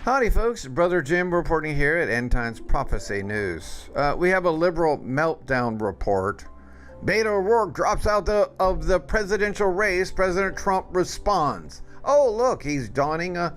Howdy folks, Brother Jim reporting here at End Times Prophecy News. We have a liberal meltdown report. Beto O'Rourke drops out of the presidential race. President Trump responds. Oh look, he's donning a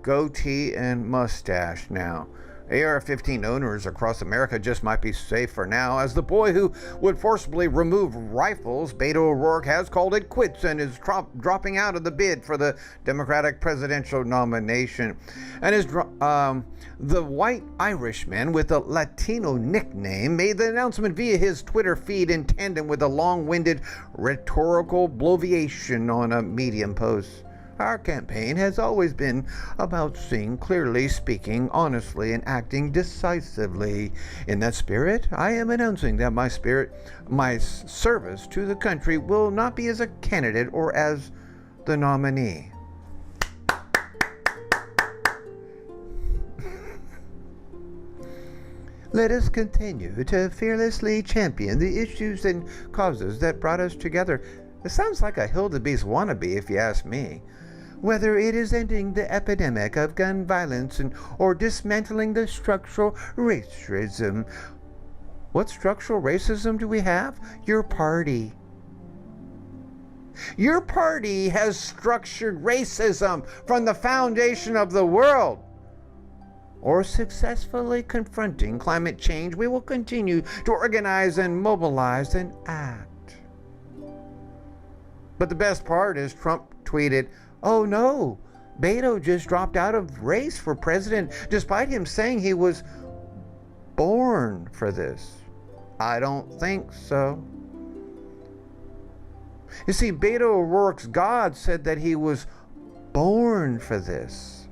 goatee and mustache now. AR-15 owners across America just might be safe for now, as the boy who would forcibly remove rifles, Beto O'Rourke, has called it quits and is dropping out of the bid for the Democratic presidential nomination. And the white Irishman with a Latino nickname made the announcement via his Twitter feed in tandem with a long-winded rhetorical bloviation on a Medium post. Our campaign has always been about seeing clearly, speaking honestly, and acting decisively. In that spirit, I am announcing that my service to the country will not be as a candidate or as the nominee. Let us continue to fearlessly champion the issues and causes that brought us together. It sounds like a Hildebeest wannabe, if you ask me. Whether it is ending the epidemic of gun violence or dismantling the structural racism. What structural racism do we have? Your party. Your party has structured racism from the foundation of the world. Or successfully confronting climate change, we will continue to organize and mobilize and act. But the best part is Trump tweeted, "Oh no, Beto just dropped out of race for president despite him saying he was born for this." I don't think so. You see, Beto O'Rourke's God said that he was born for this.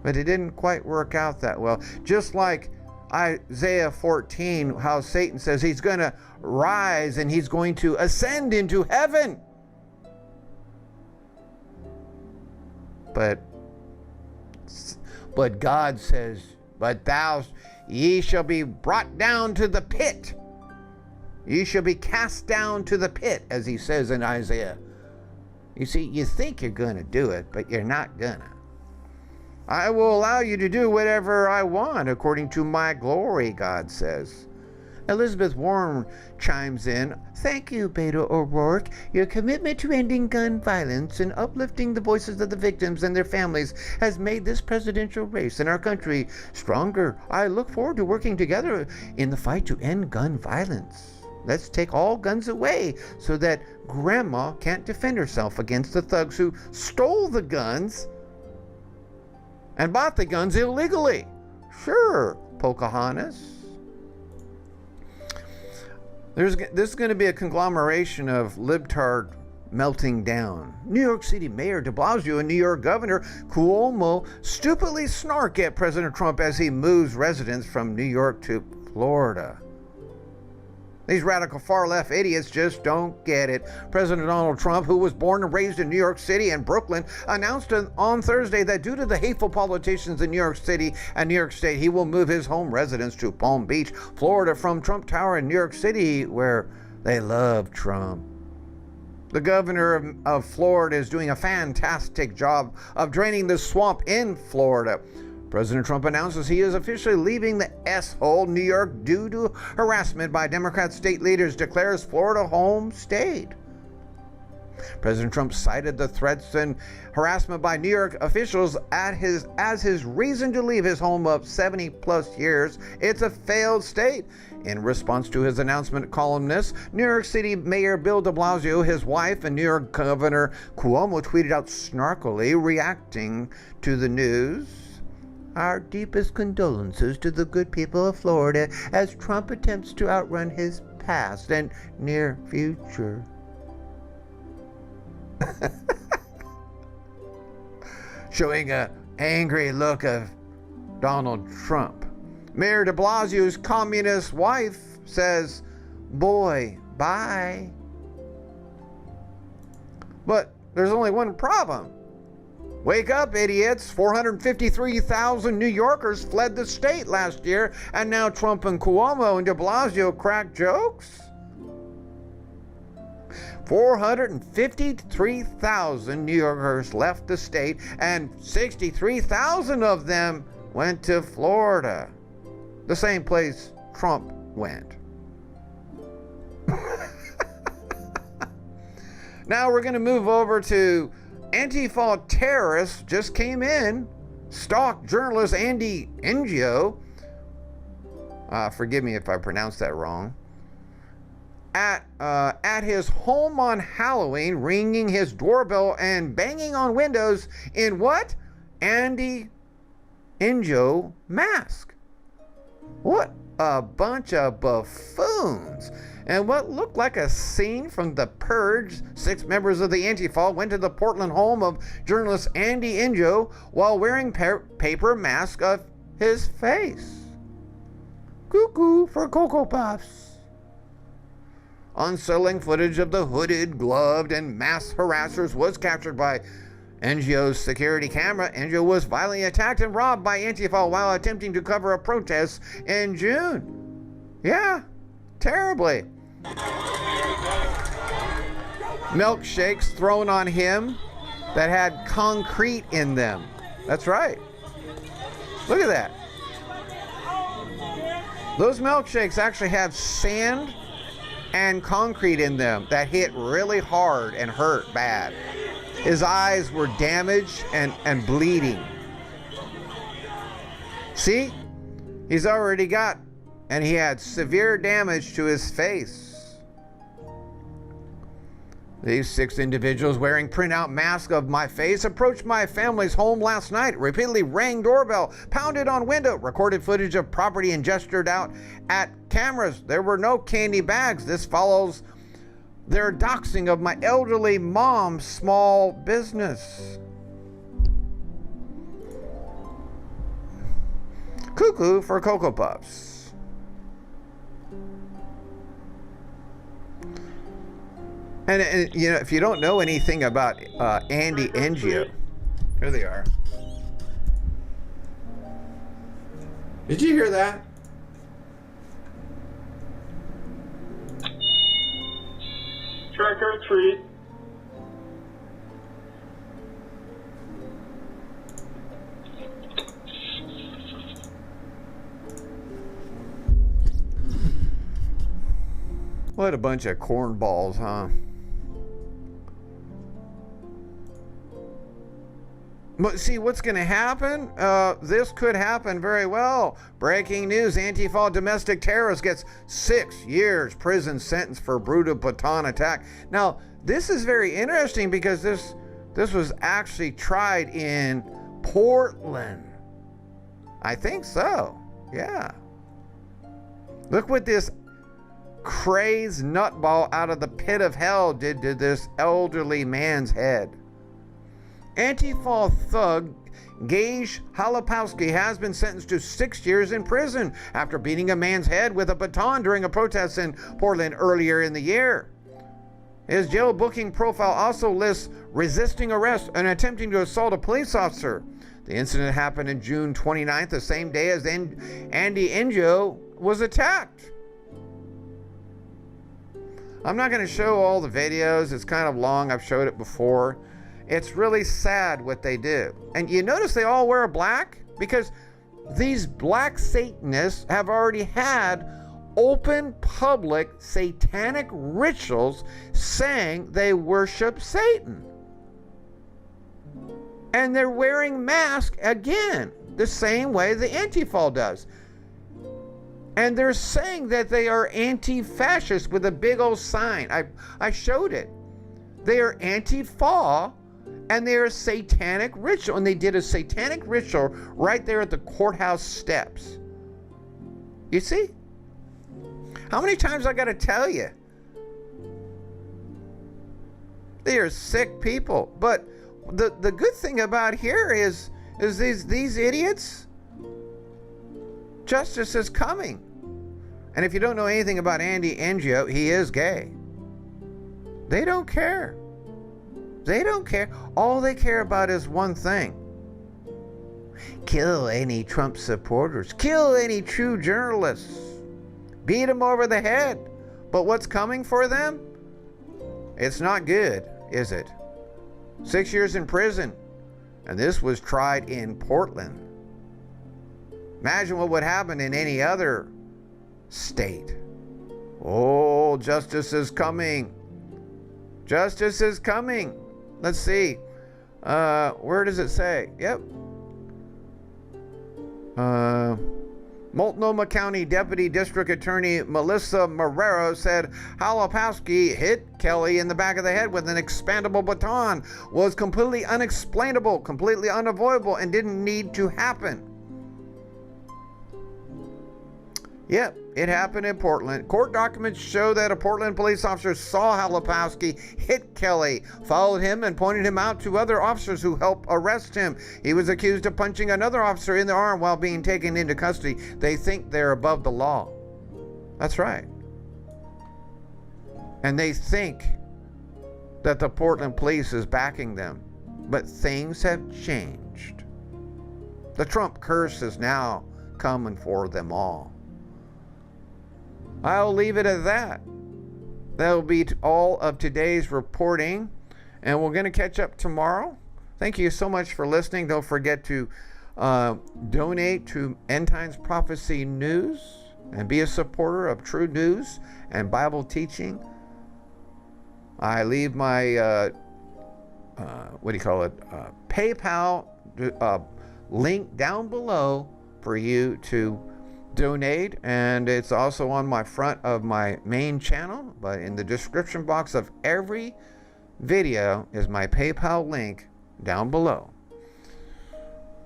But it didn't quite work out that well. Just like Isaiah 14, how Satan says he's going to rise and he's going to ascend into heaven. But God says, "But ye shall be brought down to the pit. Ye shall be cast down to the pit," as he says in Isaiah. You see, you think you're going to do it, but you're not gonna. I will allow you to do whatever I want according to my glory, God says. Elizabeth Warren chimes in, "Thank you, Beto O'Rourke. Your commitment to ending gun violence and uplifting the voices of the victims and their families has made this presidential race in our country stronger. I look forward to working together in the fight to end gun violence. Let's take all guns away so that Grandma can't defend herself against the thugs who stole the guns and bought the guns illegally." Sure, Pocahontas. This is going to be a conglomeration of libtard melting down. New York City Mayor de Blasio and New York Governor Cuomo stupidly snark at President Trump as he moves residents from New York to Florida. These radical far-left idiots just don't get it. President Donald Trump, who was born and raised in New York City and Brooklyn, announced on Thursday that due to the hateful politicians in New York City and New York State, he will move his home residence to Palm Beach, Florida, from Trump Tower in New York City, where they love Trump. The governor of Florida is doing a fantastic job of draining the swamp in Florida. President Trump announces he is officially leaving the S-hole, New York, due to harassment by Democrat state leaders, declares Florida home state. President Trump cited the threats and harassment by New York officials as his reason to leave his home of 70-plus years. It's a failed state. In response to his announcement, columnists, New York City Mayor Bill de Blasio, his wife, and New York Governor Cuomo tweeted out snarkily, reacting to the news. "Our deepest condolences to the good people of Florida as Trump attempts to outrun his past and near future." Showing an angry look of Donald Trump. Mayor de Blasio's communist wife says, "Boy, bye." But there's only one problem. Wake up, idiots. 453,000 New Yorkers fled the state last year, and now Trump and Cuomo and de Blasio crack jokes? 453,000 New Yorkers left the state, and 63,000 of them went to Florida, the same place Trump went. Now we're going to move over to Antifa terrorists just came in, stalked journalist Andy Ngio. Forgive me if I pronounced that wrong. At his home on Halloween, ringing his doorbell and banging on windows in what? Andy Ngio mask. What a bunch of buffoons. And what looked like a scene from The Purge, 6 members of the Antifa went to the Portland home of journalist Andy Ngio while wearing paper mask of his face. Cuckoo for Cocoa Puffs. Unsettling footage of the hooded, gloved, and masked harassers was captured by Ngio's security camera. Ngio was violently attacked and robbed by Antifa while attempting to cover a protest in June. Yeah, terribly. Milkshakes thrown on him that had concrete in them. That's right. Look at that. Those milkshakes actually have sand and concrete in them that hit really hard and hurt bad. His eyes were damaged and bleeding. See? He's already got, and he had severe damage to his face. These 6 individuals wearing printout masks of my face approached my family's home last night, repeatedly rang doorbell, pounded on window, recorded footage of property and gestured out at cameras. There were no candy bags. This follows their doxing of my elderly mom's small business. Cuckoo for Cocoa Puffs. And you know, if you don't know anything about Andy Ngio, here they are. Did you hear that? Trick or treat. What a bunch of cornballs, huh? But see, what's going to happen? This could happen very well. Breaking news, Antifa domestic terrorist gets 6 years prison sentence for brutal baton attack. Now, this is very interesting because this was actually tried in Portland. I think so, yeah. Look what this crazed nutball out of the pit of hell did to this elderly man's head. Antifa thug Gage Halapowski has been sentenced to 6 years in prison after beating a man's head with a baton during a protest in Portland earlier in the year. His jail booking profile also lists resisting arrest and attempting to assault a police officer. The incident happened on June 29th, the same day as Andy Ngio was attacked. I'm not going to show all the videos. It's kind of long. I've showed it before. It's really sad what they do. And you notice they all wear black? Because these black Satanists have already had open public satanic rituals saying they worship Satan. And they're wearing masks again, the same way the Antifa does. And they're saying that they are anti-fascist with a big old sign. I showed it. They are Antifa, and they are a satanic ritual. And they did a satanic ritual right there at the courthouse steps. You see? How many times I got to tell you? They are sick people. But the good thing about here is these idiots, justice is coming. And if you don't know anything about Andy Ngio, he is gay. They don't care. They don't care. All they care about is one thing. Kill any Trump supporters. Kill any true journalists. Beat them over the head. But what's coming for them? It's not good, is it? 6 years in prison. And this was tried in Portland. Imagine what would happen in any other state. Oh, justice is coming. Justice is coming. Let's see. Where does it say? Yep. Multnomah County Deputy District Attorney Melissa Marrero said Halapowski hit Kelly in the back of the head with an expandable baton, was completely unexplainable, completely unavoidable, and didn't need to happen. Yep, it happened in Portland. Court documents show that a Portland police officer saw Halapowski hit Kelly, followed him, and pointed him out to other officers who helped arrest him. He was accused of punching another officer in the arm while being taken into custody. They think they're above the law. That's right. And they think that the Portland police is backing them. But things have changed. The Trump curse is now coming for them all. I'll leave it at that. That'll be all of today's reporting, and we're going to catch up tomorrow. Thank you so much for listening. Don't forget to donate to End Times Prophecy News and be a supporter of true news and Bible teaching. I leave my PayPal link down below for you to donate, and it's also on my front of my main channel, but in the description box of every video is my PayPal link down below.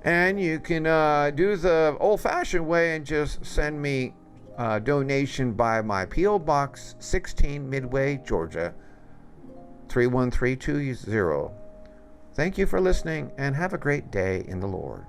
And you can do the old-fashioned way and just send me a donation by my P.O. Box 16, Midway, Georgia 31320. Thank you for listening, and have a great day in the Lord.